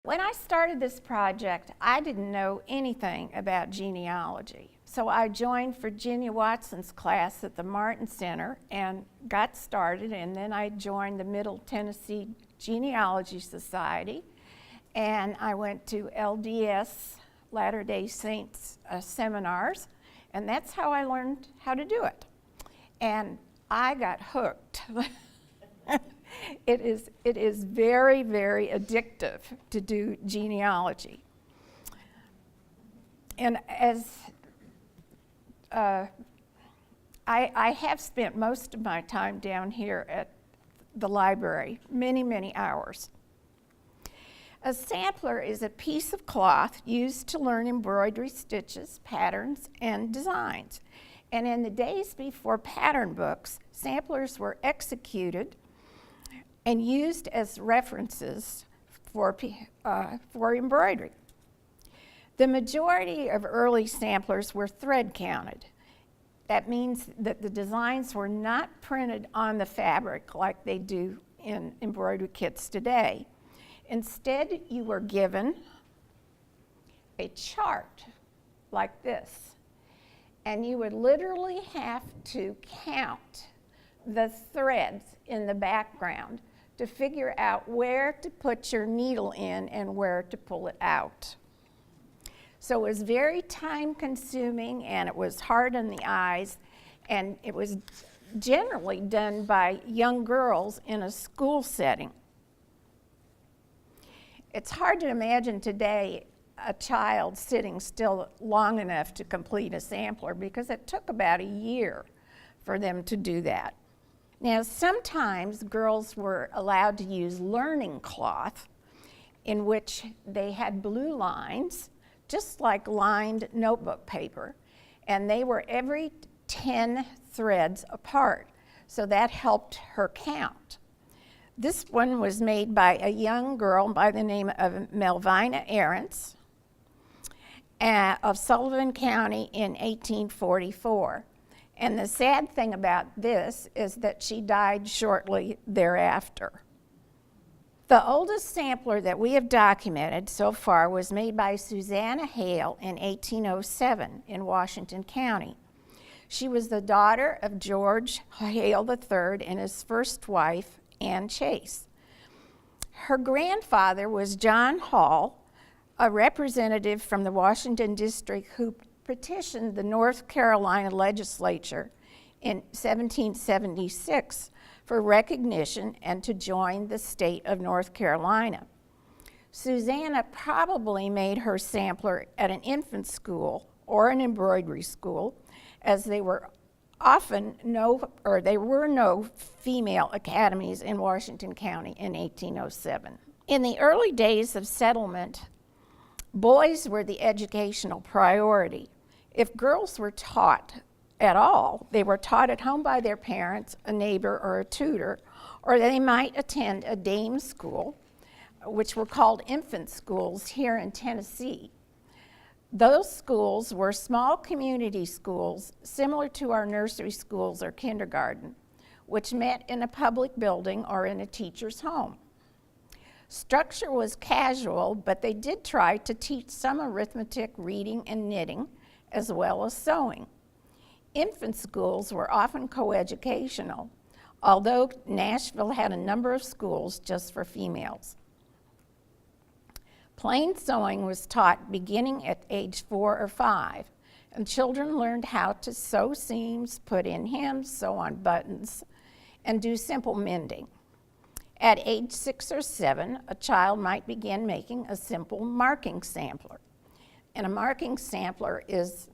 When I started this project, I didn't know anything about genealogy. So I joined Virginia Watson's class at the Martin Center and got started, and then I joined the Middle Tennessee Genealogy Society, and I went to LDS, Latter-day Saints seminars, and that's how I learned how to do it. And I got hooked. It is very, very addictive to do genealogy. And as I have spent most of my time down here at the library, many, many hours. A sampler is a piece of cloth used to learn embroidery stitches, patterns, and designs. And in the days before pattern books, samplers were executed and used as references for embroidery. The majority of early samplers were thread counted. That means that the designs were not printed on the fabric like they do in embroidery kits today. Instead, you were given a chart like this, and you would literally have to count the threads in the background to figure out where to put your needle in and where to pull it out. So it was very time-consuming, and it was hard on the eyes, and it was generally done by young girls in a school setting. It's hard to imagine today a child sitting still long enough to complete a sampler, because it took about a year for them to do that. Now, sometimes girls were allowed to use learning cloth, in which they had blue lines, just like lined notebook paper, and they were every 10 threads apart, so that helped her count. This one was made by a young girl by the name of Melvina Arrants of Sullivan County in 1844. And the sad thing about this is that she died shortly thereafter. The oldest sampler that we have documented so far was made by Susanna Haile in 1807 in Washington County. She was the daughter of George Haile III and his first wife, Ann Chase. Her grandfather was John Hall, a representative from the Washington district who petitioned the North Carolina legislature in 1776 for recognition and to join the state of North Carolina. Susanna probably made her sampler at an infant school or an embroidery school, as there were no female academies in Washington County in 1807. In the early days of settlement, boys were the educational priority. If girls were taught at all, they were taught at home by their parents, a neighbor, or a tutor, or they might attend a dame school, which were called infant schools here in Tennessee. Those schools were small community schools similar to our nursery schools or kindergarten, which met in a public building or in a teacher's home. Structure was casual, but they did try to teach some arithmetic, reading, and knitting, as well as sewing. Infant schools were often coeducational, although Nashville had a number of schools just for females. Plain sewing was taught beginning at age 4 or 5, and children learned how to sew seams, put in hems, sew on buttons, and do simple mending. At age 6 or 7, a child might begin making a simple marking sampler. And a marking sampler is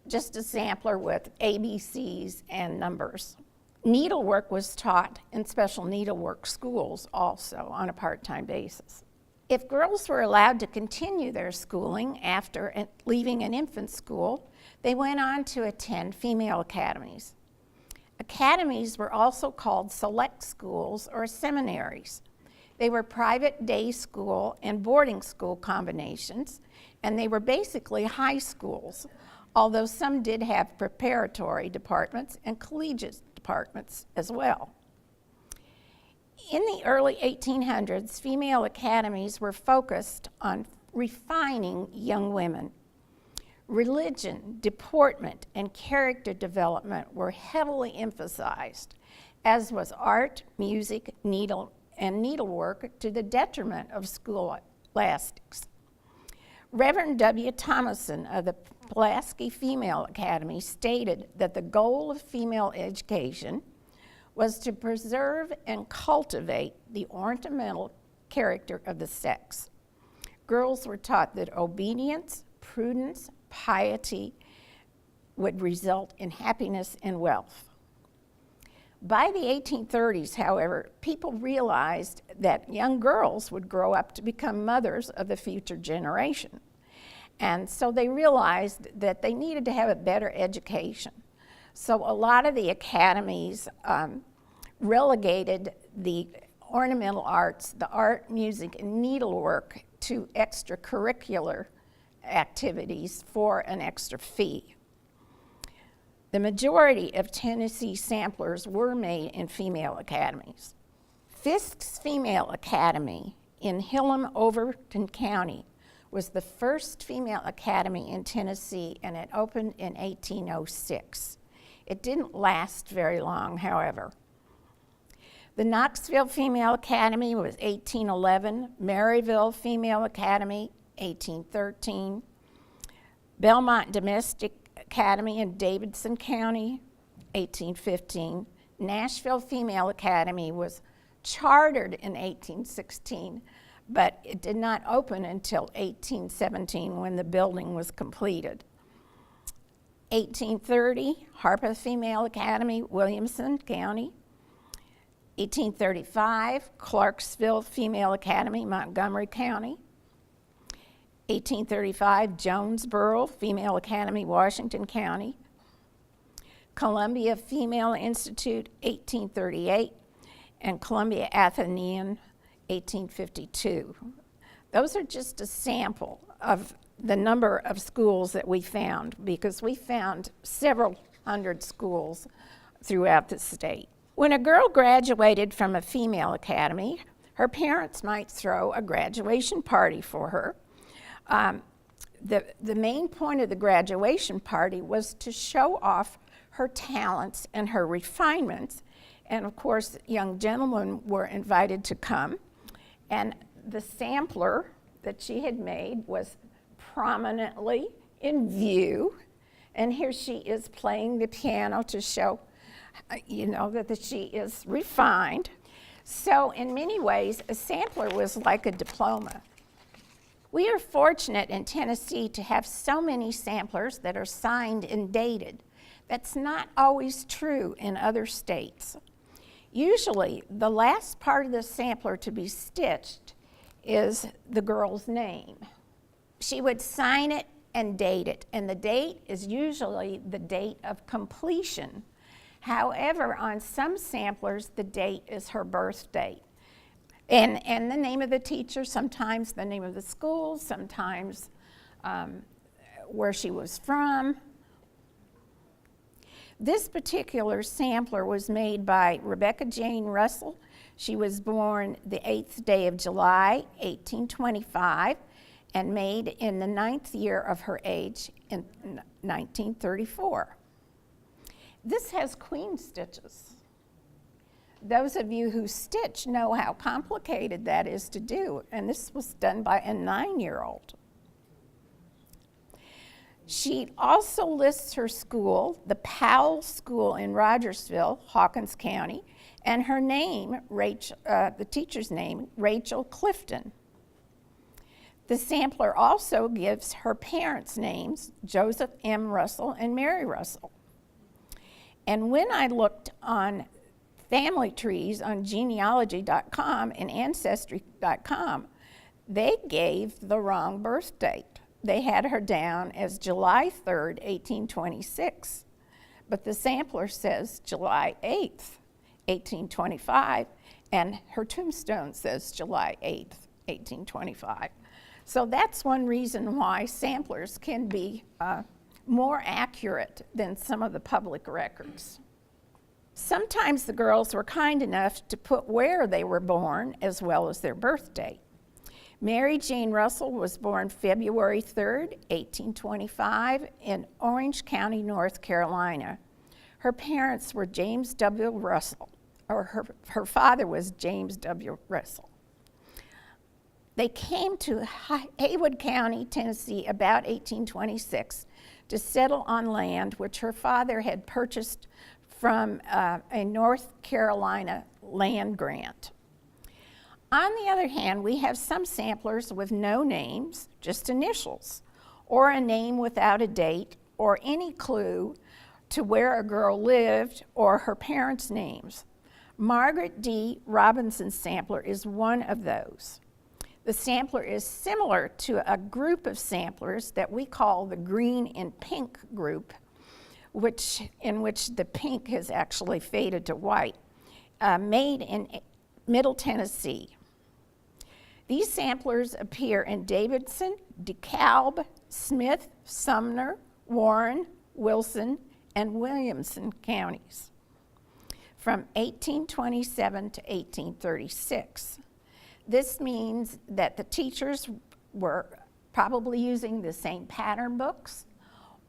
just a sampler with ABCs and numbers. Needlework was taught in special needlework schools also on a part-time basis. If girls were allowed to continue their schooling after leaving an infant school, they went on to attend female academies. Academies were also called select schools or seminaries. They were private day school and boarding school combinations, and they were basically high schools, although some did have preparatory departments and collegiate departments as well. In the early 1800s, female academies were focused on refining young women. Religion, deportment, and character development were heavily emphasized, as was art, music, needlework, to the detriment of scholastics. Reverend W. Thomason of the Pulaski Female Academy stated that the goal of female education was to preserve and cultivate the ornamental character of the sex. Girls were taught that obedience, prudence, piety would result in happiness and wealth. By the 1830s, however, people realized that young girls would grow up to become mothers of the future generation. And so they realized that they needed to have a better education. So a lot of the academies relegated the ornamental arts, the art, music, and needlework to extracurricular activities for an extra fee. The majority of Tennessee samplers were made in female academies. Fisk's Female Academy in Hillam, Overton County was the first female academy in Tennessee, and it opened in 1806. It didn't last very long, however. The Knoxville Female Academy was 1811, Maryville Female Academy, 1813, Belmont Domestic Academy in Davidson County, 1815. Nashville Female Academy was chartered in 1816, but it did not open until 1817 when the building was completed. 1830, Harpeth Female Academy, Williamson County. 1835, Clarksville Female Academy, Montgomery County. 1835, Jonesboro Female Academy, Washington County. Columbia Female Institute, 1838, and Columbia Atheneum, 1852. Those are just a sample of the number of schools that we found, because we found several hundred schools throughout the state. When a girl graduated from a female academy, her parents might throw a graduation party for her. The main point of the graduation party was to show off her talents and her refinements, and of course young gentlemen were invited to come, and the sampler that she had made was prominently in view, and here she is playing the piano to show that she is refined. So in many ways, a sampler was like a diploma. We are fortunate in Tennessee to have so many samplers that are signed and dated. That's not always true in other states. Usually, the last part of the sampler to be stitched is the girl's name. She would sign it and date it, and the date is usually the date of completion. However, on some samplers, the date is her birth date. And the name of the teacher, sometimes the name of the school, sometimes where she was from. This particular sampler was made by Rebecca Jane Russell. She was born the 8th day of July, 1825, and made in the 9th year of her age in 1934. This has queen stitches. Those of you who stitch know how complicated that is to do, and this was done by a 9-year-old. She also lists her school, the Powell School in Rogersville, Hawkins County, and her name, the teacher's name, Rachel Clifton. The sampler also gives her parents' names, Joseph M. Russell and Mary Russell. And when I looked on family trees on genealogy.com and ancestry.com, they gave the wrong birth date. They had her down as July 3rd, 1826, but the sampler says July 8th, 1825, and her tombstone says July 8th, 1825. So that's one reason why samplers can be more accurate than some of the public records. Sometimes the girls were kind enough to put where they were born as well as their birth date. Mary Jane Russell was born February 3rd, 1825 in Orange County, North Carolina. Her parents were James W. Russell, or her father was James W. Russell. They came to Haywood County, Tennessee about 1826 to settle on land which her father had purchased from a North Carolina land grant. On the other hand, we have some samplers with no names, just initials, or a name without a date, or any clue to where a girl lived or her parents' names. Margaret D. Robinson's sampler is one of those. The sampler is similar to a group of samplers that we call the green and pink group, in which the pink has actually faded to white, made in Middle Tennessee. These samplers appear in Davidson, DeKalb, Smith, Sumner, Warren, Wilson, and Williamson counties from 1827 to 1836. This means that the teachers were probably using the same pattern books,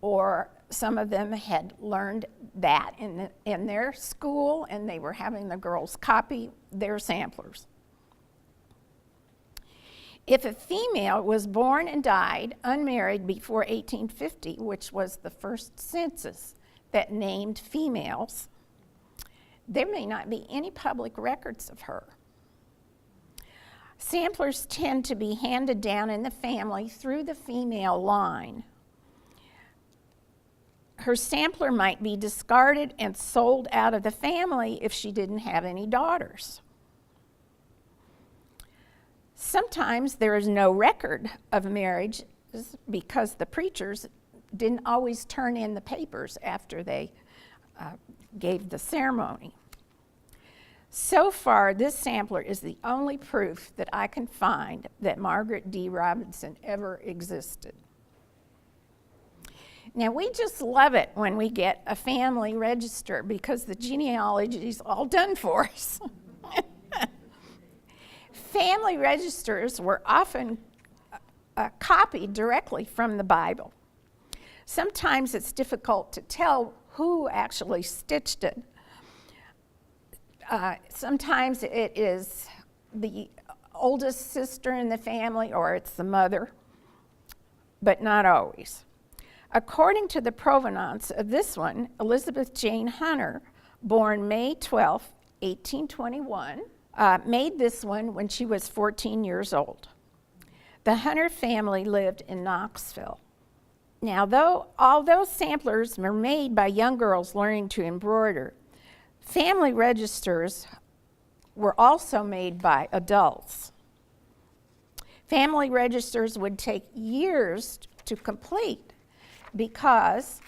or some of them had learned that in their school, and they were having the girls copy their samplers. If a female was born and died unmarried before 1850, which was the first census that named females, there may not be any public records of her. Samplers tend to be handed down in the family through the female line. Her sampler might be discarded and sold out of the family if she didn't have any daughters. Sometimes there is no record of marriage because the preachers didn't always turn in the papers after they gave the ceremony. So far, this sampler is the only proof that I can find that Margaret D. Robinson ever existed. Now, we just love it when we get a family register because the genealogy is all done for us. Family registers were often copied directly from the Bible. Sometimes it's difficult to tell who actually stitched it. Sometimes it is the oldest sister in the family or it's the mother, but not always. According to the provenance of this one, Elizabeth Jane Hunter, born May 12, 1821, made this one when she was 14 years old. The Hunter family lived in Knoxville. Now, although samplers were made by young girls learning to embroider, family registers were also made by adults. Family registers would take years to complete because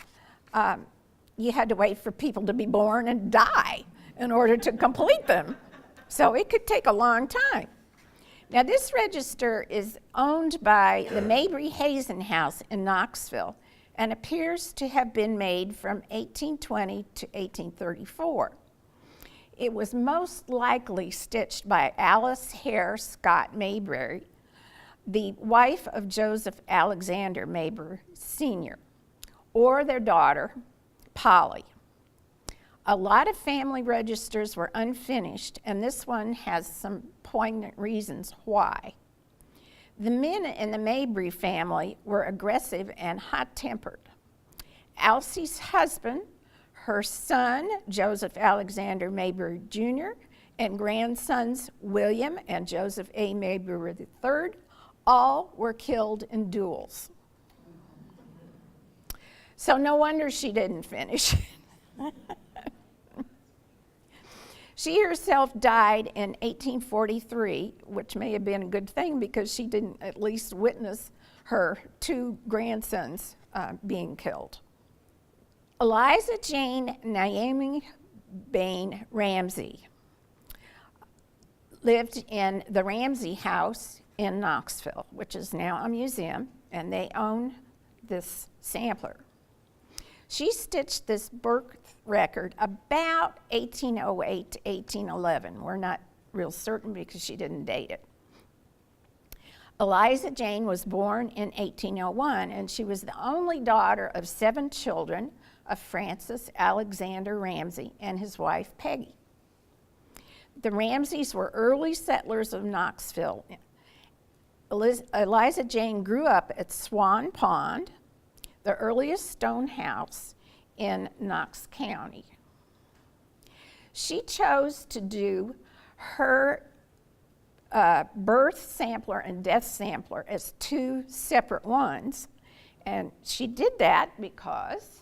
you had to wait for people to be born and die in order to complete them. So it could take a long time. Now, this register is owned by the Mabry Hazen House in Knoxville and appears to have been made from 1820 to 1834. It was most likely stitched by Alice Hare Scott Mabry, the wife of Joseph Alexander Mabry Sr., or their daughter, Polly. A lot of family registers were unfinished, and this one has some poignant reasons why. The men in the Mabry family were aggressive and hot-tempered. Elsie's husband, her son, Joseph Alexander Mabry Jr., and grandsons William and Joseph A. Mabry III, all were killed in duels. So no wonder she didn't finish. She herself died in 1843, which may have been a good thing because she didn't at least witness her two grandsons being killed. Eliza Jane Naomi Baine Ramsey lived in the Ramsey house in Knoxville, which is now a museum, and they own this sampler. She stitched this birth record about 1808 to 1811. We're not real certain because she didn't date it. Eliza Jane was born in 1801, and she was the only daughter of 7 children of Francis Alexander Ramsey and his wife Peggy. The Ramseys were early settlers of Knoxville. Eliza Jane grew up at Swan Pond, the earliest stone house in Knox County. She chose to do her birth sampler and death sampler as 2 separate ones, and she did that because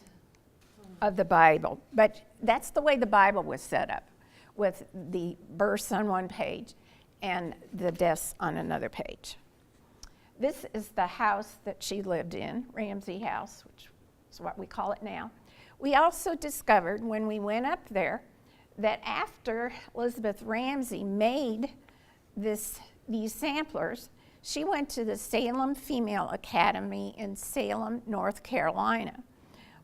of the Bible. But that's the way the Bible was set up, with the births on one page and the deaths on another page. This is the house that she lived in, Ramsey House, which is what we call it now. We also discovered when we went up there that after Elizabeth Ramsey made these samplers, she went to the Salem Female Academy in Salem, North Carolina,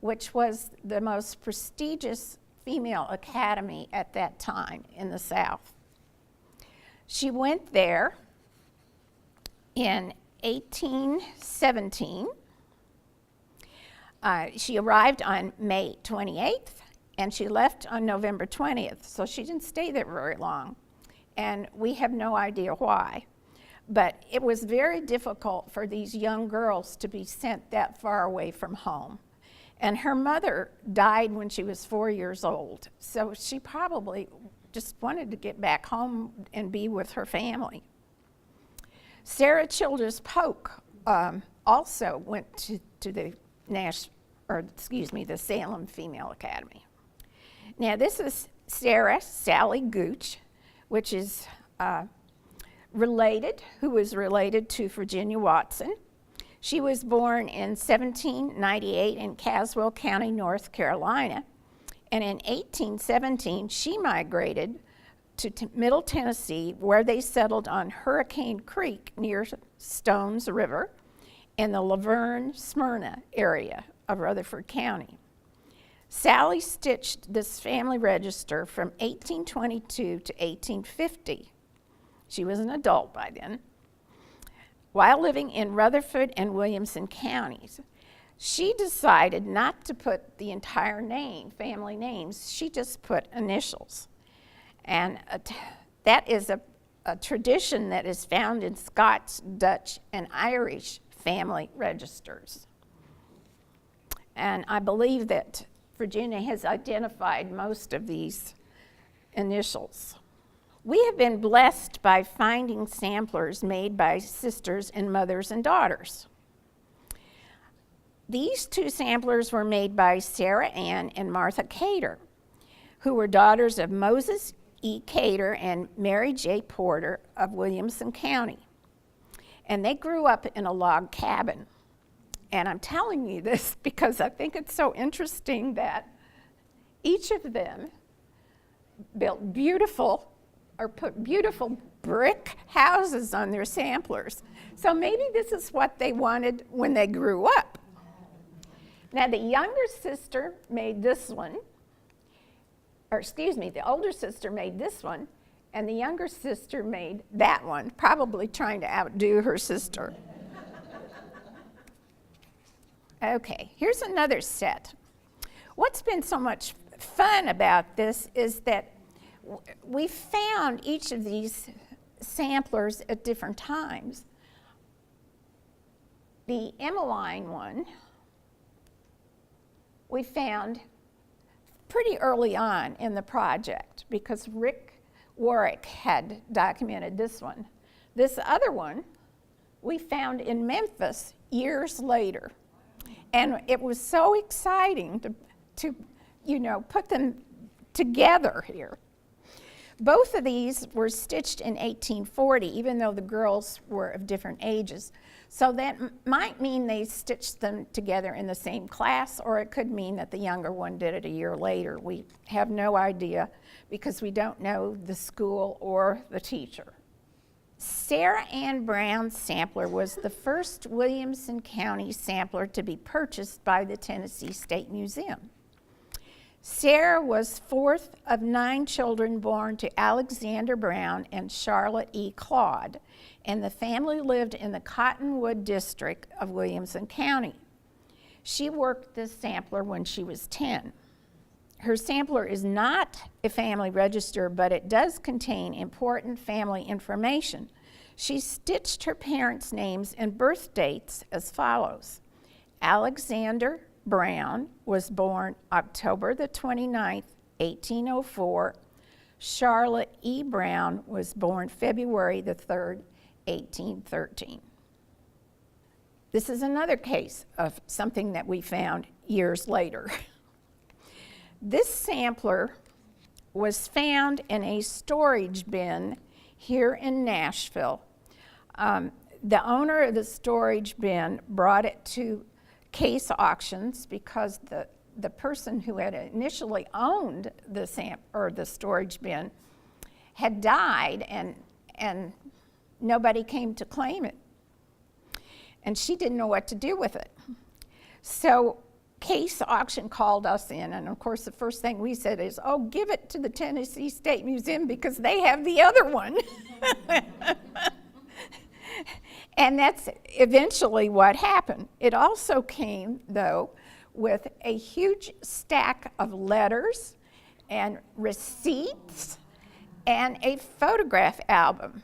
which was the most prestigious female academy at that time in the South. She went there in 1817. She arrived on May 28th, and she left on November 20th, so she didn't stay there very long. And we have no idea why. But it was very difficult for these young girls to be sent that far away from home. And her mother died when she was 4 years old, so she probably just wanted to get back home and be with her family. Sarah Childers Polk also went to the the Salem Female Academy. Now this is Sarah Sallie Gooch, which is who was related to Virginia Watson. She was born in 1798 in Caswell County, North Carolina, and in 1817 she migrated to Middle Tennessee, where they settled on Hurricane Creek near Stones River in the Laverne-Smyrna area of Rutherford County. Sallie stitched this family register from 1822 to 1850. She was an adult by then. While living in Rutherford and Williamson counties, she decided not to put the entire name, family names, she just put initials. And that is a tradition that is found in Scots, Dutch, and Irish family registers. And I believe that Virginia has identified most of these initials. We have been blessed by finding samplers made by sisters and mothers and daughters. These 2 samplers were made by Sarah Ann and Martha Cator, who were daughters of Moses E. Cator and Mary J. Porter of Williamson County. And they grew up in a log cabin. And I'm telling you this because I think it's so interesting that each of them built put beautiful brick houses on their samplers. So maybe this is what they wanted when they grew up. Now the younger sister made this one, the older sister made this one, and the younger sister made that one, probably trying to outdo her sister. Okay, here's another set. What's been so much fun about this is that we found each of these samplers at different times. The Emmeline one we found pretty early on in the project because Rick Warwick had documented this one. This other one we found in Memphis years later. And it was so exciting to put them together here. Both of these were stitched in 1840, even though the girls were of different ages. So that might mean they stitched them together in the same class, or it could mean that the younger one did it a year later. We have no idea because we don't know the school or the teacher. Sarah Ann Brown's sampler was the first Williamson County sampler to be purchased by the Tennessee State Museum. Sarah was fourth of 9 children born to Alexander Brown and Charlotte E. Claude, and the family lived in the Cottonwood district of Williamson County. She worked this sampler when she was 10. Her sampler is not a family register, but it does contain important family information. She stitched her parents' names and birth dates as follows. Alexander Brown was born October the 29th, 1804. Charlotte E. Brown was born February the 3rd, 1813. This is another case of something that we found years later. This sampler was found in a storage bin here in Nashville. The owner of the storage bin brought it to Case Auctions because the person who had initially owned the storage bin had died, and nobody came to claim it. And she didn't know what to do with it. So Case Auction called us in, and of course the first thing we said is, oh, give it to the Tennessee State Museum because they have the other one. And that's eventually what happened. It also came, though, with a huge stack of letters and receipts and a photograph album.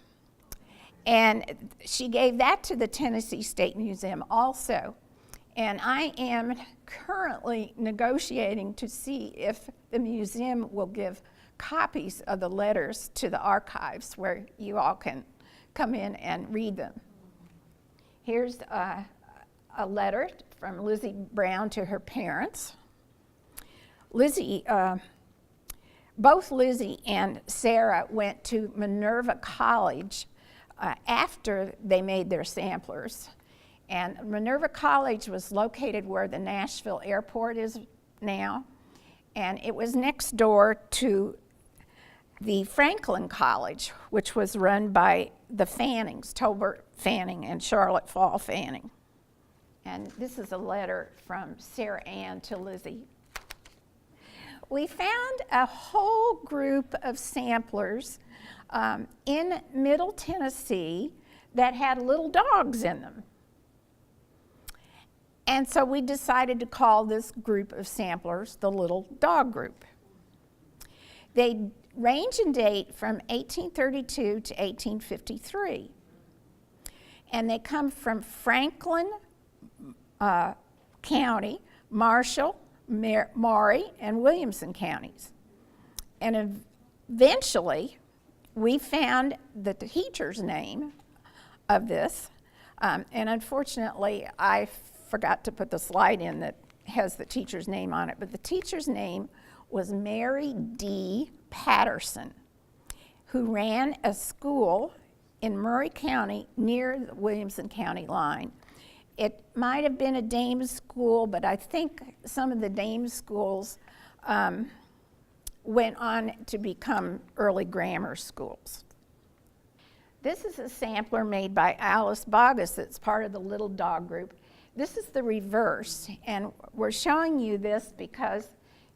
And she gave that to the Tennessee State Museum also. And I am currently negotiating to see if the museum will give copies of the letters to the archives where you all can come in and read them. Here's a letter from Lizzie Brown to her parents. Both Lizzie and Sarah went to Minerva College after they made their samplers. And Minerva College was located where the Nashville airport is now, and it was next door to the Franklin College, which was run by the Fannings, Tolbert Fanning and Charlotte Fall Fanning. And this is a letter from Sarah Ann to Lizzie. We found a whole group of samplers in Middle Tennessee that had little dogs in them. And so we decided to call this group of samplers the Little Dog Group. They range in date from 1832 to 1853. And they come from Franklin County, Marshall, Maury, and Williamson counties. And eventually, we found the teacher's name of this. And unfortunately, I forgot to put the slide in that has the teacher's name on it, but the teacher's name was Margaret D. Patterson, who ran a school in Murray County near the Williamson County line. It might have been a dame's school, but I think some of the dame's schools went on to become early grammar schools. This is a sampler made by Alice Bauguss that's part of the Little Dog Group. This is the reverse, and we're showing you this because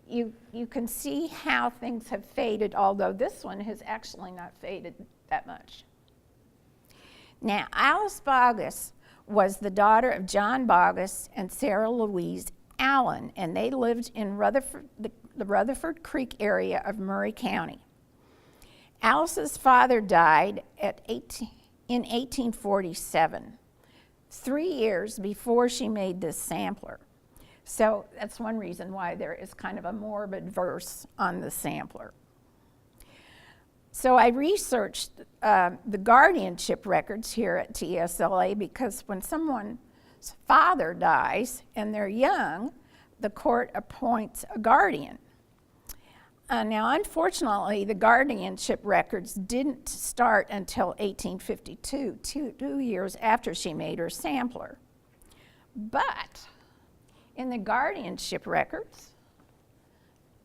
you can see how things have faded, although this one has actually not faded that much. Now, Alice Bauguss was the daughter of John Bauguss and Sarah Louise Allen, and they lived in the Rutherford Creek area of Murray County. Alice's father died in 1847, 3 years before she made this sampler. So that's one reason why there is kind of a morbid verse on the sampler. So I researched the guardianship records here at TSLA because when someone's father dies and they're young, the court appoints a guardian. Now, unfortunately, the guardianship records didn't start until 1852, two years after she made her sampler. But in the guardianship records,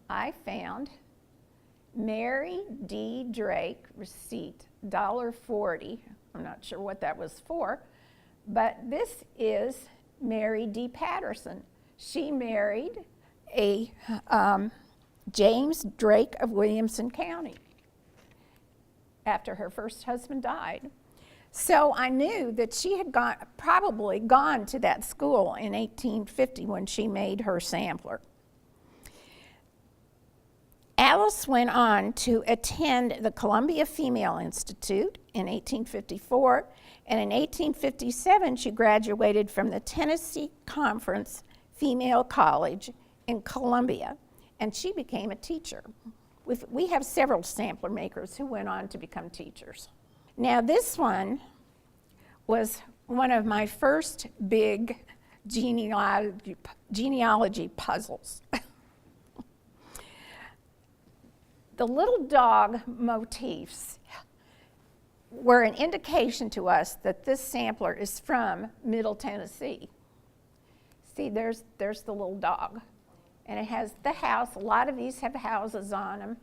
I found Mary D. Drake receipt, $1.40, I'm not sure what that was for, but this is Mary D. Patterson. She married a James Drake of Williamson County after her first husband died. So I knew that she had probably gone to that school in 1850 when she made her sampler. Alice went on to attend the Columbia Female Institute in 1854, and in 1857 she graduated from the Tennessee Conference Female College in Columbia, and she became a teacher. We have several sampler makers who went on to become teachers. Now this one was one of my first big genealogy puzzles. The little dog motifs were an indication to us that this sampler is from Middle Tennessee. See, there's the little dog. And it has the house. A lot of these have houses on them.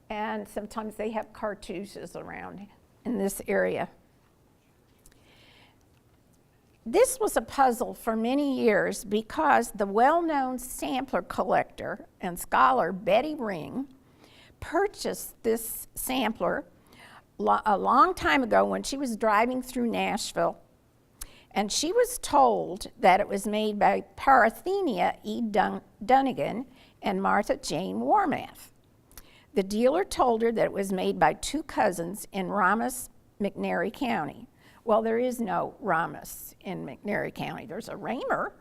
And sometimes they have cartouches around in this area. This was a puzzle for many years because the well-known sampler collector and scholar Betty Ring purchased this sampler a long time ago when she was driving through Nashville, and she was told that it was made by Parthenia E. Dunnigan and Martha Jane Warmath. The dealer told her that it was made by two cousins in Ramos, McNairy County. Well, there is no Ramos in McNairy County. There's a Raymer.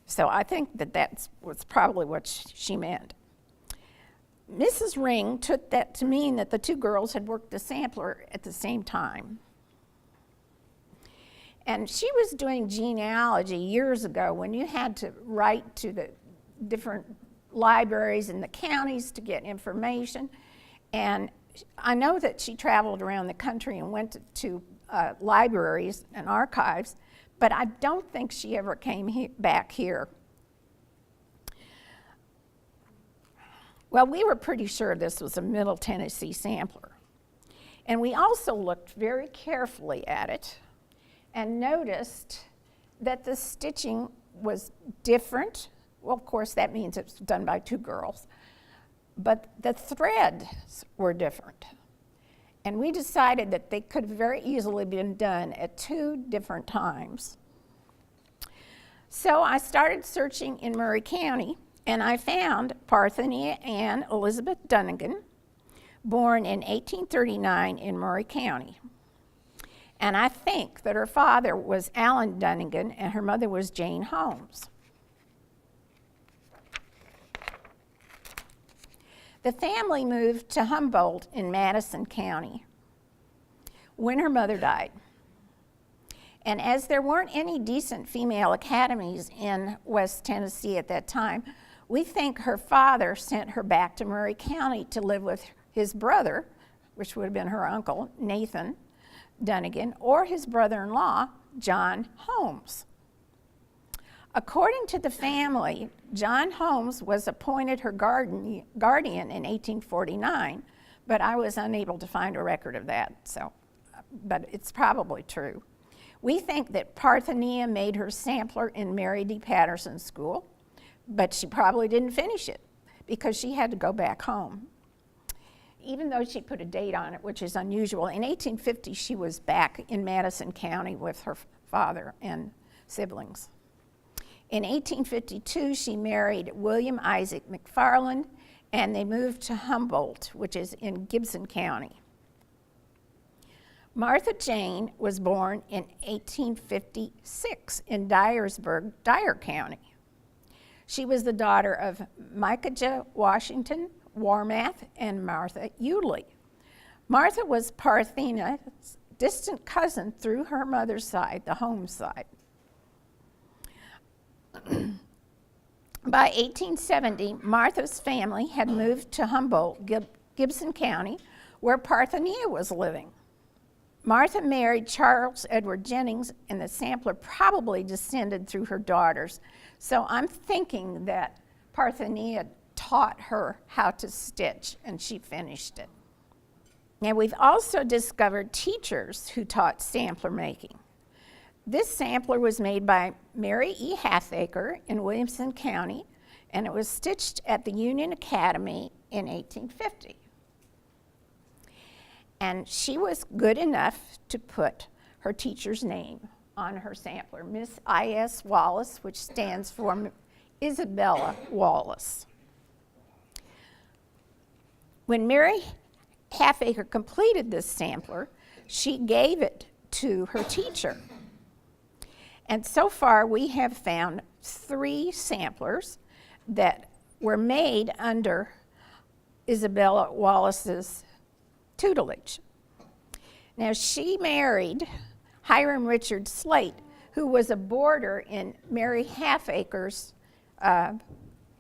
So I think that was probably what she meant. Mrs. Ring took that to mean that the two girls had worked the sampler at the same time. And she was doing genealogy years ago when you had to write to the different libraries in the counties to get information. And I know that she traveled around the country and went to libraries and archives, but I don't think she ever came back here. Well, we were pretty sure this was a Middle Tennessee sampler. And we also looked very carefully at it and noticed that the stitching was different. Well, of course, that means it's done by two girls. But the threads were different. And we decided that they could have very easily been done at two different times. So I started searching in Murray County, and I found Parthenia Ann Elizabeth Dunnigan, born in 1839 in Murray County. And I think that her father was Allen Dunnigan and her mother was Jane Holmes. The family moved to Humboldt in Madison County when her mother died. And as there weren't any decent female academies in West Tennessee at that time, we think her father sent her back to Murray County to live with his brother, which would have been her uncle, Nathan Dunnigan, or his brother-in-law, John Holmes. According to the family, John Holmes was appointed her guardian in 1849, but I was unable to find a record of that, but it's probably true. We think that Parthenia made her sampler in Mary D. Patterson's school, but she probably didn't finish it because she had to go back home. Even though she put a date on it, which is unusual, in 1850 she was back in Madison County with her father and siblings. In 1852, she married William Isaac McFarland, and they moved to Humboldt, which is in Gibson County. Martha Jane was born in 1856 in Dyersburg, Dyer County. She was the daughter of Micah Washington Warmath and Martha Yulee. Martha was Parthenia's distant cousin through her mother's side, the Holmes side. By 1870, Martha's family had moved to Humboldt, Gibson County, where Parthenia was living. Martha married Charles Edward Jennings, and the sampler probably descended through her daughters. So I'm thinking that Parthenia taught her how to stitch, and she finished it. Now, we've also discovered teachers who taught sampler making. This sampler was made by Mary E. Halfacre in Williamson County, and it was stitched at the Union Academy in 1850. And she was good enough to put her teacher's name on her sampler, Miss I.S. Wallis, which stands for Isabella Wallis. When Mary Halfacre completed this sampler, she gave it to her teacher. And so far, we have found 3 samplers that were made under Isabella Wallis's tutelage. Now, she married Hiram Richard Slate, who was a boarder in Mary Halfacre's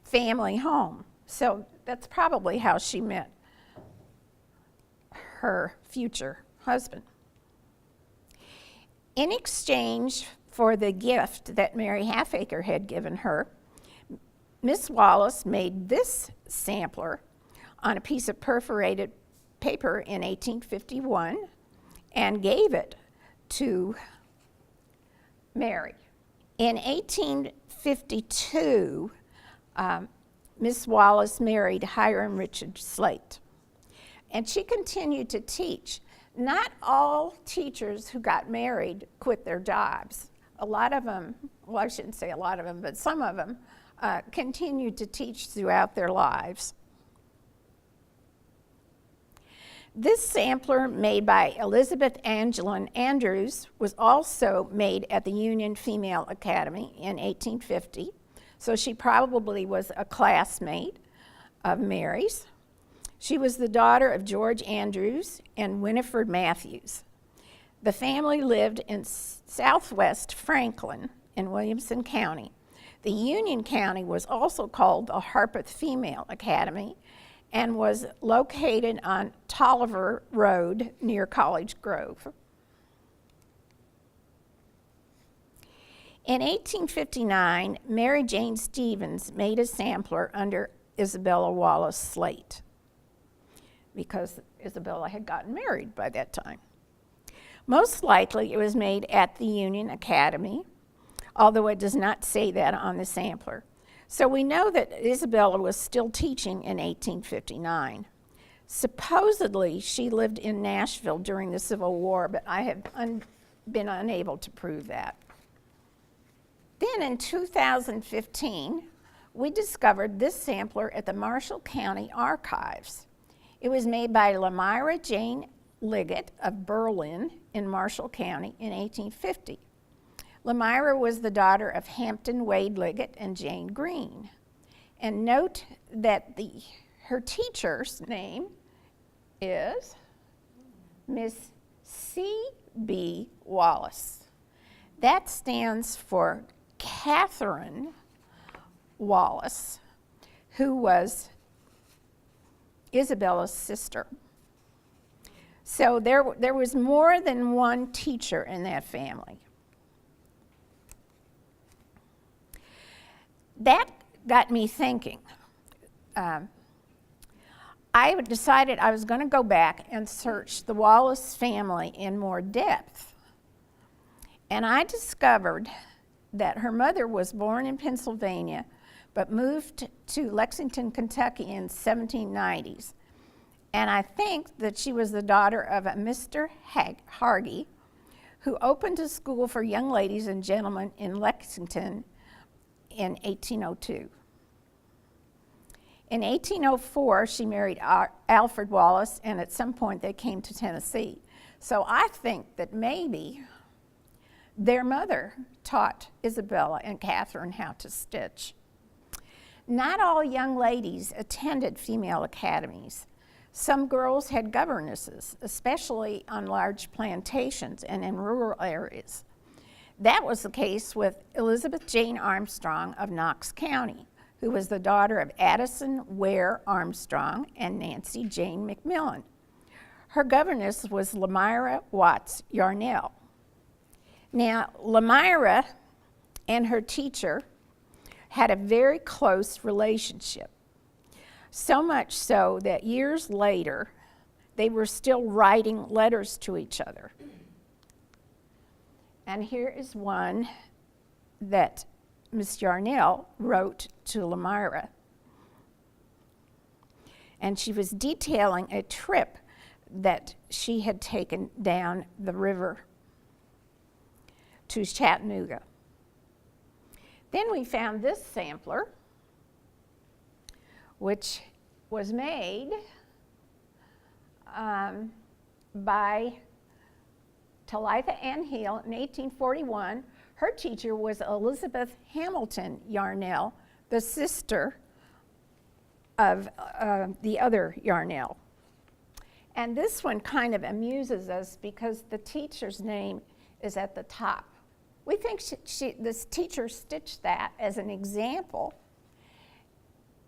family home. So that's probably how she met her future husband. In exchange for the gift that Mary Halfacre had given her, Miss Wallis made this sampler on a piece of perforated paper in 1851 and gave it to Mary. In 1852, Miss Wallis married Hiram Richard Slate, and she continued to teach. Not all teachers who got married quit their jobs. A lot of them, well, I shouldn't say a lot of them, but some of them continued to teach throughout their lives. This sampler, made by Elizabeth Angeline Andrews, was also made at the Union Female Academy in 1850, so she probably was a classmate of Mary's. She was the daughter of George Andrews and Winifred Matthews. The family lived in southwest Franklin in Williamson County. The Union County was also called the Harpeth Female Academy and was located on Tolliver Road near College Grove. In 1859, Mary Jane Stevens made a sampler under Isabella Wallis Slate, because Isabella had gotten married by that time. Most likely it was made at the Union Academy, although it does not say that on the sampler. So we know that Isabella was still teaching in 1859. Supposedly she lived in Nashville during the Civil War, but I have been unable to prove that. Then in 2015, we discovered this sampler at the Marshall County Archives. It was made by Lamyra Jane Liggett of Berlin in Marshall County in 1850. Lamyra was the daughter of Hampton Wade Liggett and Jane Green. And note that her teacher's name is Miss C.B. Wallis. That stands for Catherine Wallis, who was Isabella's sister. So there was more than one teacher in that family. That got me thinking. I decided I was going to go back and search the Wallis family in more depth. And I discovered that her mother was born in Pennsylvania, but moved to Lexington, Kentucky in 1790s. And I think that she was the daughter of a Mr. Hargy, who opened a school for young ladies and gentlemen in Lexington in 1802. In 1804, she married Alfred Wallis, and at some point they came to Tennessee. So I think that maybe their mother taught Isabella and Catherine how to stitch. Not all young ladies attended female academies. Some girls had governesses, especially on large plantations and in rural areas. That was the case with Elizabeth Jane Armstrong of Knox County, who was the daughter of Addison Ware Armstrong and Nancy Jane McMillan. Her governess was Lamyra Watts Yarnell. Now, Lamyra and her teacher had a very close relationship, so much so that years later, they were still writing letters to each other. And here is one that Miss Yarnell wrote to Lamyra. And she was detailing a trip that she had taken down the river to Chattanooga. Then we found this sampler, which was made by Telitha Ann Hill in 1841. Her teacher was Elizabeth Hamilton Yarnell, the sister of the other Yarnell. And this one kind of amuses us because the teacher's name is at the top. We think this teacher stitched that as an example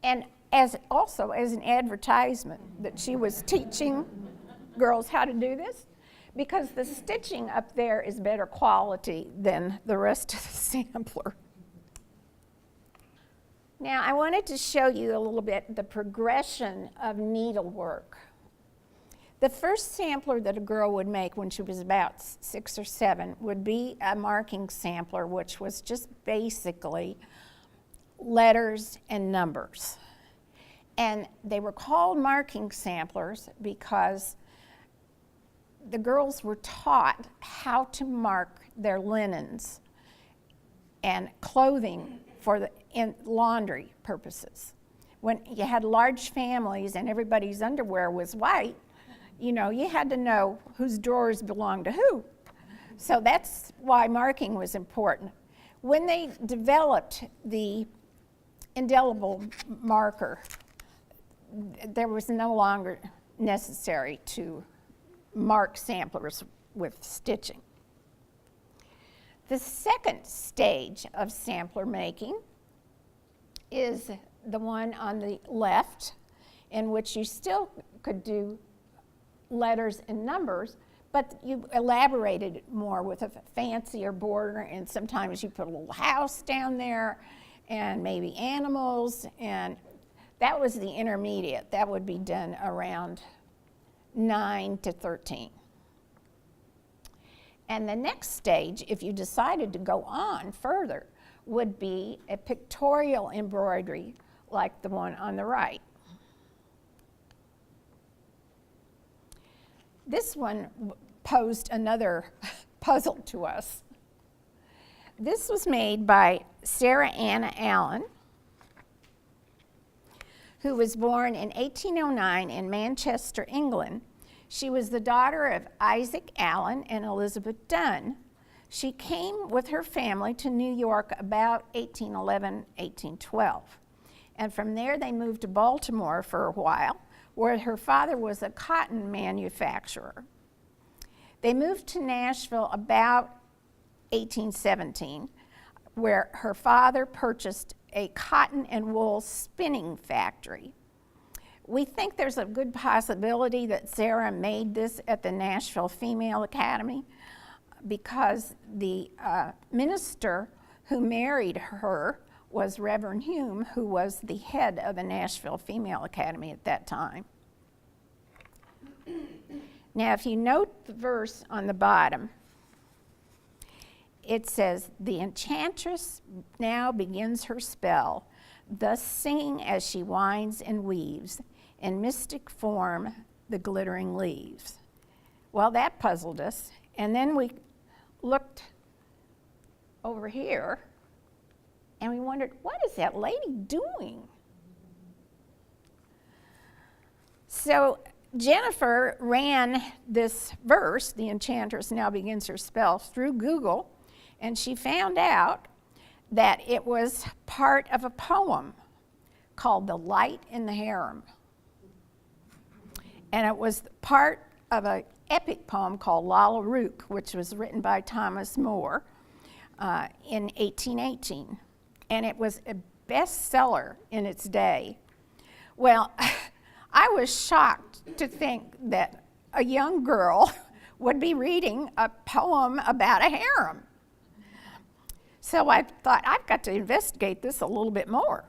and also as an advertisement that she was teaching girls how to do this, because the stitching up there is better quality than the rest of the sampler. Now, I wanted to show you a little bit the progression of needlework. The first sampler that a girl would make when she was about 6 or 7 would be a marking sampler, which was just basically letters and numbers. And they were called marking samplers because the girls were taught how to mark their linens and clothing for in laundry purposes. When you had large families and everybody's underwear was white, you know, you had to know whose drawers belonged to who. So that's why marking was important. When they developed the indelible marker, there was no longer necessary to mark samplers with stitching. The second stage of sampler making is the one on the left, in which you still could do letters and numbers, but you elaborated it more with a fancier border, and sometimes you put a little house down there and maybe animals, and that was the intermediate. That would be done around 9 to 13. And the next stage, if you decided to go on further, would be a pictorial embroidery like the one on the right. This one posed another puzzle to us. This was made by Sarah Anna Allen, who was born in 1809 in Manchester, England. She was the daughter of Isaac Allen and Elizabeth Dunn. She came with her family to New York about 1811, 1812. And from there they moved to Baltimore for a while, where her father was a cotton manufacturer. They moved to Nashville about 1817, where her father purchased a cotton and wool spinning factory. We think there's a good possibility that Sarah made this at the Nashville Female Academy, because the minister who married her was Reverend Hume, who was the head of the Nashville Female Academy at that time. Now, if you note the verse on the bottom, it says, "The enchantress now begins her spell, thus singing as she winds and weaves, in mystic form the glittering leaves." Well, that puzzled us, and then we looked over here, and we wondered, what is that lady doing? So Jennifer ran this verse, "The enchantress now begins her spell," through Google, and she found out that it was part of a poem called "The Light in the Harem." And it was part of an epic poem called Lalla Rookh, which was written by Thomas Moore in 1818. And it was a bestseller in its day. Well, I was shocked to think that a young girl would be reading a poem about a harem. So I thought, I've got to investigate this a little bit more.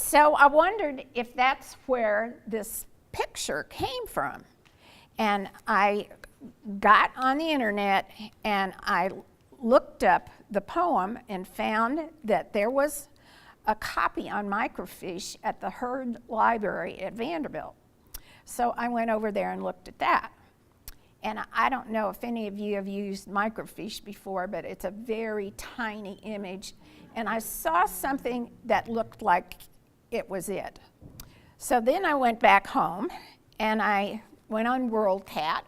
So I wondered if that's where this picture came from. And I got on the internet and I looked up the poem and found that there was a copy on microfiche at the Heard Library at Vanderbilt. So I went over there and looked at that. And I don't know if any of you have used microfiche before, but it's a very tiny image. And I saw something that looked like it was it. So then I went back home and I went on WorldCat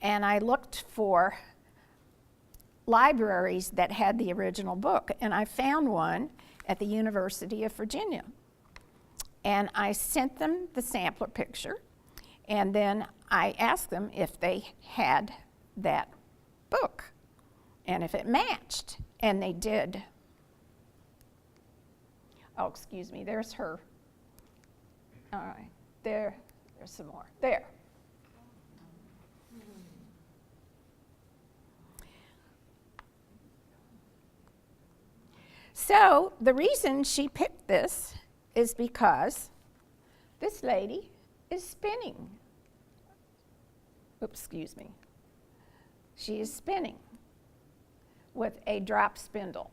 and I looked for libraries that had the original book. And I found one at the University of Virginia. And I sent them the sampler picture, and then I asked them if they had that book and if it matched, and they did. Oh, excuse me, there's her. All right, there's some more. There. So the reason she picked this is because this lady is spinning. Oops, excuse me. She is spinning with a drop spindle.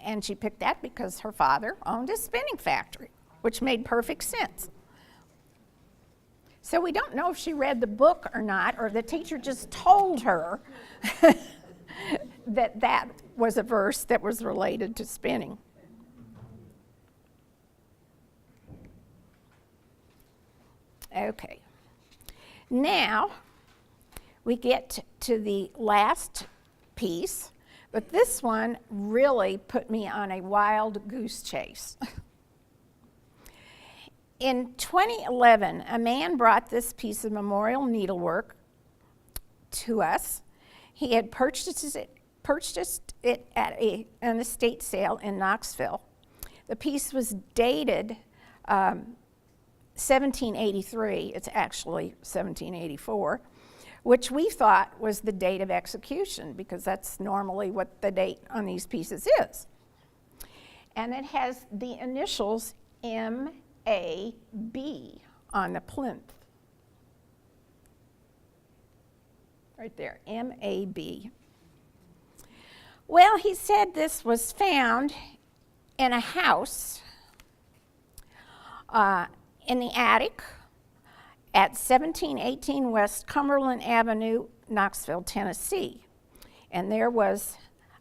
And she picked that because her father owned a spinning factory, which made perfect sense. So we don't know if she read the book or not, or the teacher just told her that that was a verse that was related to spinning. Okay. Now we get to the last piece, but this one really put me on a wild goose chase. In 2011, a man brought this piece of memorial needlework to us. He had purchased it at an estate sale in Knoxville. The piece was dated 1783, it's actually 1784, which we thought was the date of execution because that's normally what the date on these pieces is. And it has the initials M.A.B. on the plinth. Right there, M.A.B. Well, he said this was found in a house in the attic at 1718 West Cumberland Avenue, Knoxville, Tennessee. And there was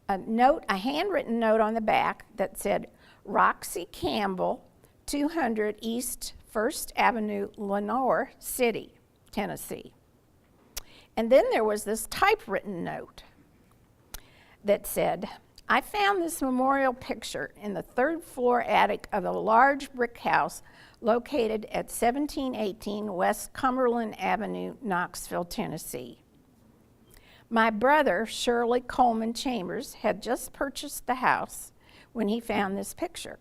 a note, a handwritten note on the back that said, Roxy Campbell, 200 East 1st Avenue, Lenoir City, Tennessee. And then there was this typewritten note that said, I found this memorial picture in the third floor attic of a large brick house located at 1718 West Cumberland Avenue, Knoxville, Tennessee. My brother, Shirley Coleman Chambers, had just purchased the house when he found this picture.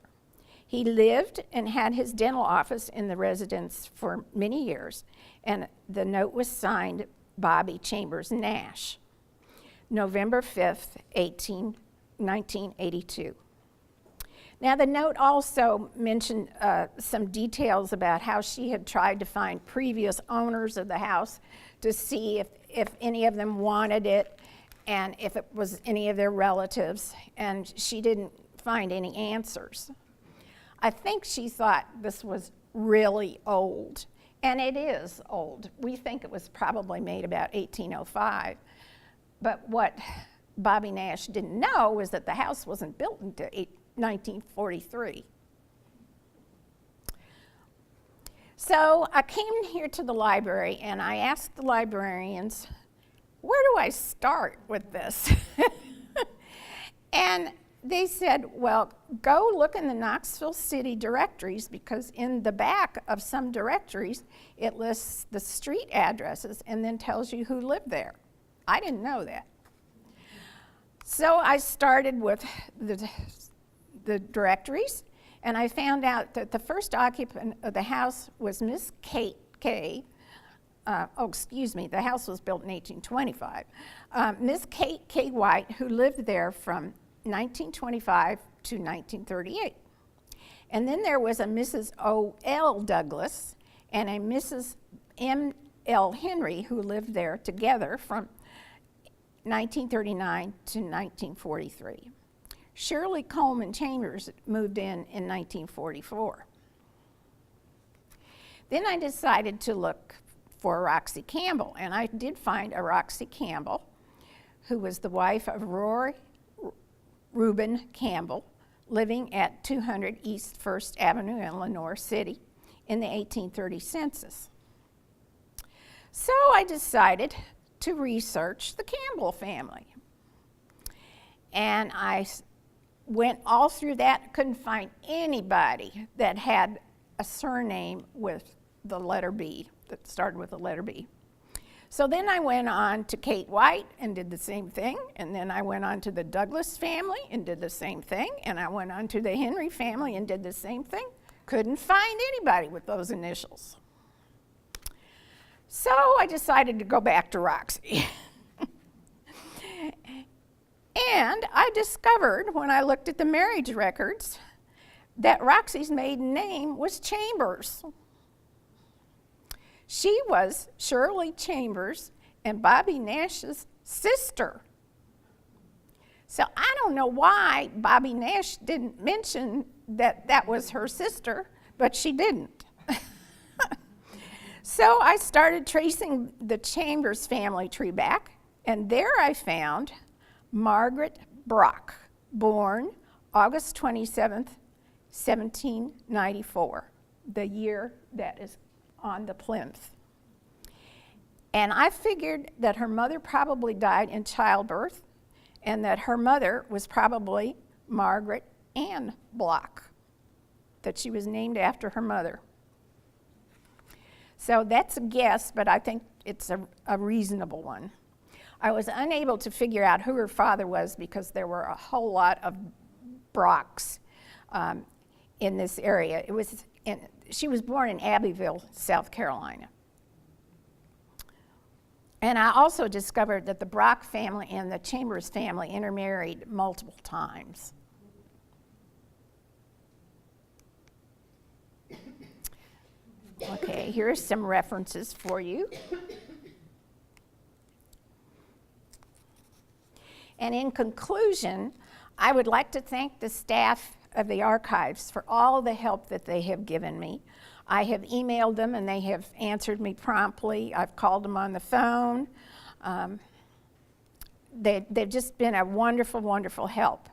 He lived and had his dental office in the residence for many years, and the note was signed Bobby Chambers Nash, November 5th, 1982. Now, the note also mentioned some details about how she had tried to find previous owners of the house to see if any of them wanted it and if it was any of their relatives, and she didn't find any answers. I think she thought this was really old, and it is old. We think it was probably made about 1805, but what Bobby Nash didn't know was that the house wasn't built until 1943. So I came here to the library and I asked the librarians, where do I start with this? And they said, well, go look in the Knoxville City directories because in the back of some directories, it lists the street addresses and then tells you who lived there. I didn't know that. So I started with the directories, and I found out that the first occupant of the house was Miss Kate K. The house was built in 1825. Miss Kate K. White, who lived there from 1925 to 1938. And then there was a Mrs. O.L. Douglas and a Mrs. M.L. Henry who lived there together from 1939 to 1943. Shirley Coleman Chambers moved in 1944. Then I decided to look for Roxy Campbell, and I did find a Roxy Campbell, who was the wife of Roy Reuben Campbell, living at 200 East 1st Avenue in Lenoir City in the 1830 census. So I decided to research the Campbell family. And I went all through that, couldn't find anybody that had a surname with the letter B, that started with the letter B. So then I went on to Kate White and did the same thing, and then I went on to the Douglas family and did the same thing, and I went on to the Henry family and did the same thing. Couldn't find anybody with those initials. So I decided to go back to Roxy. And I discovered when I looked at the marriage records that Roxy's maiden name was Chambers. She was Shirley Chambers and Bobby Nash's sister. So I don't know why Bobby Nash didn't mention that that was her sister, but she didn't. So I started tracing the Chambers family tree back, and there I found Margaret Brock, born August 27th, 1794, the year that is on the plinth. And I figured that her mother probably died in childbirth and that her mother was probably Margaret Ann Block, that she was named after her mother. So that's a guess, but I think it's a reasonable one. I was unable to figure out who her father was because there were a whole lot of Brocks in this area. She was born in Abbeville, South Carolina. And I also discovered that the Brock family and the Chambers family intermarried multiple times. Okay, here are some references for you. And in conclusion, I would like to thank the staff of the archives for all the help that they have given me. I have emailed them and they have answered me promptly. I've called them on the phone. They've just been a wonderful, wonderful help.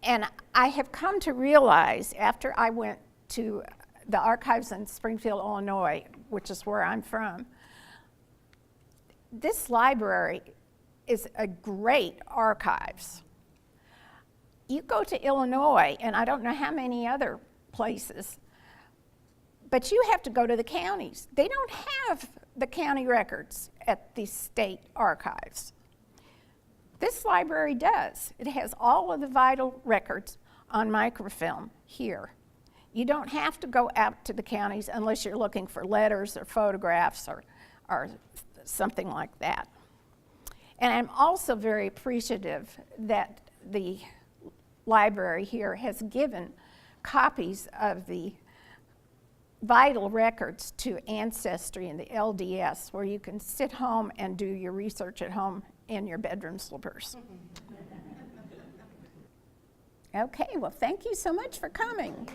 And I have come to realize after I went to the archives in Springfield, Illinois, which is where I'm from, this library is a great archives. You go to Illinois, and I don't know how many other places, but you have to go to the counties. They don't have the county records at the state archives. This library does. It has all of the vital records on microfilm here. You don't have to go out to the counties unless you're looking for letters or photographs or something like that. And I'm also very appreciative that the library here has given copies of the vital records to Ancestry and the LDS, where you can sit home and do your research at home in your bedroom slippers. Okay, well, thank you so much for coming.